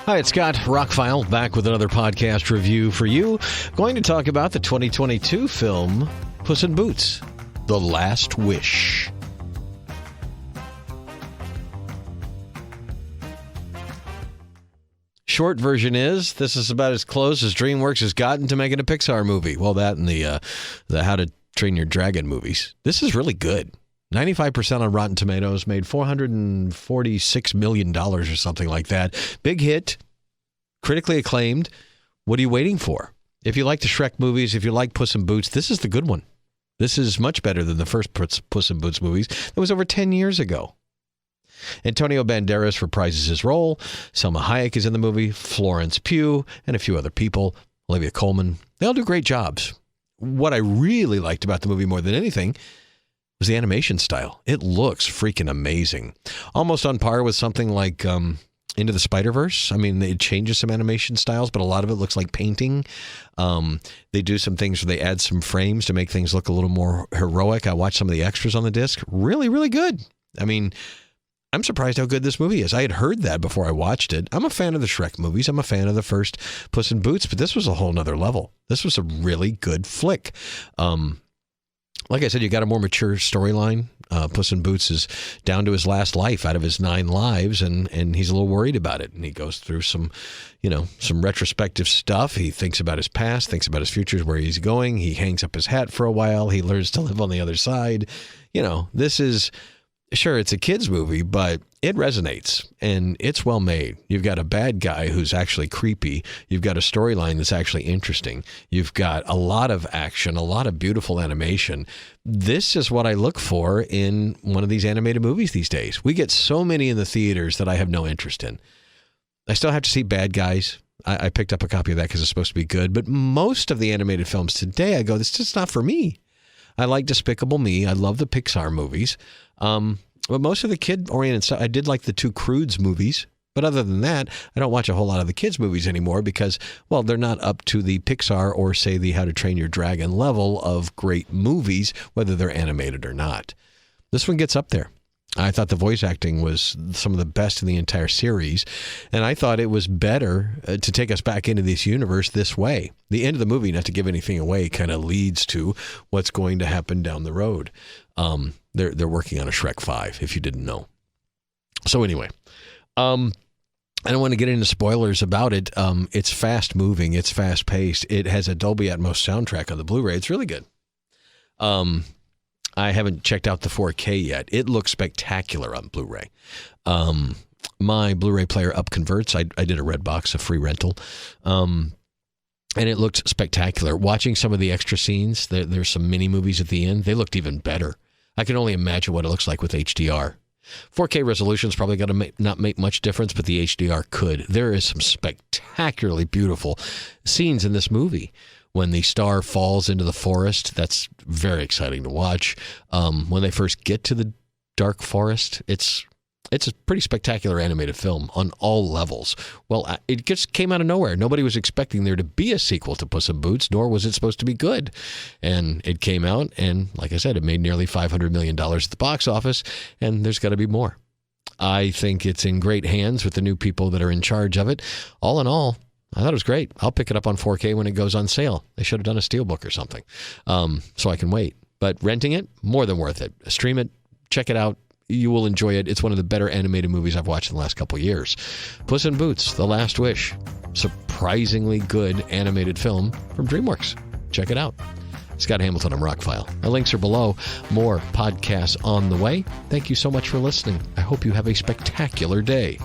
Hi, it's Scott, ROCKFILE, back with another podcast review for you. Going to talk about the 2022 film Puss in Boots: The Last Wish. Short version is, this is about as close as DreamWorks has gotten to making a Pixar movie. Well, that and the How to Train Your Dragon movies. This is really good. 95% on Rotten Tomatoes, made $446 million or something like that. Big hit, critically acclaimed. What are you waiting for? If you like the Shrek movies, if you like Puss in Boots, this is the good one. This is much better than the first Puss in Boots movies. That was over 10 years ago. Antonio Banderas reprises his role. Selma Hayek is in the movie. Florence Pugh and a few other people. Olivia Colman. They all do great jobs. What I really liked about the movie more than anything was the animation style. It looks freaking amazing. Almost on par with something like Into the Spider-Verse. I mean, it changes some animation styles, but a lot of it looks like painting. They do some things where they add some frames to make things look a little more heroic. I watched some of the extras on the disc. Really, really good. I mean, I'm surprised how good this movie is. I had heard that before I watched it. I'm a fan of the Shrek movies. I'm a fan of the first Puss in Boots, but this was a whole nother level. This was a really good flick. Like I said, you got a more mature storyline. Puss in Boots is down to his last life out of his 9 lives, and he's a little worried about it. And he goes through some retrospective stuff. He thinks about his past, thinks about his future, where he's going. He hangs up his hat for a while. He learns to live on the other side. This is... Sure, it's a kid's movie, but it resonates, and it's well made. You've got a bad guy who's actually creepy. You've got a storyline that's actually interesting. You've got a lot of action, a lot of beautiful animation. This is what I look for in one of these animated movies these days. We get so many in the theaters that I have no interest in. I still have to see Bad Guys. I picked up a copy of that because it's supposed to be good, but most of the animated films today, I go, this is just not for me. I like Despicable Me. I love the Pixar movies. But most of the kid-oriented stuff, I did like the 2 Croods movies. But other than that, I don't watch a whole lot of the kids' movies anymore because, well, they're not up to the Pixar or, say, the How to Train Your Dragon level of great movies, whether they're animated or not. This one gets up there. I thought the voice acting was some of the best in the entire series, and I thought it was better to take us back into this universe this way. The end of the movie, not to give anything away, kind of leads to what's going to happen down the road. They're working on a Shrek 5, if you didn't know. So anyway, I don't want to get into spoilers about it. It's fast-moving. It's fast-paced. It has a Dolby Atmos soundtrack on the Blu-ray. It's really good. I haven't checked out the 4K yet. It looks spectacular on Blu-ray. My Blu-ray player up converts. I did a Redbox, a free rental. And it looked spectacular. Watching some of the extra scenes, there's some mini movies at the end. They looked even better. I can only imagine what it looks like with HDR. 4K resolution is probably going to not make much difference, but the HDR could. There is some spectacularly beautiful scenes in this movie. When the star falls into the forest, that's very exciting to watch. When they first get to the dark forest, it's a pretty spectacular animated film on all levels. Well, it just came out of nowhere. Nobody was expecting there to be a sequel to Puss in Boots, nor was it supposed to be good. And it came out, and like I said, it made nearly $500 million at the box office, and there's got to be more. I think it's in great hands with the new people that are in charge of it. All in all, I thought it was great. I'll pick it up on 4K when it goes on sale. They should have done a steelbook or something, so I can wait. But renting it, more than worth it. Stream it, check it out. You will enjoy it. It's one of the better animated movies I've watched in the last couple of years. Puss in Boots: The Last Wish. Surprisingly good animated film from DreamWorks. Check it out. Scott Hamilton on ROCKFILE. My links are below. More podcasts on the way. Thank you so much for listening. I hope you have a spectacular day.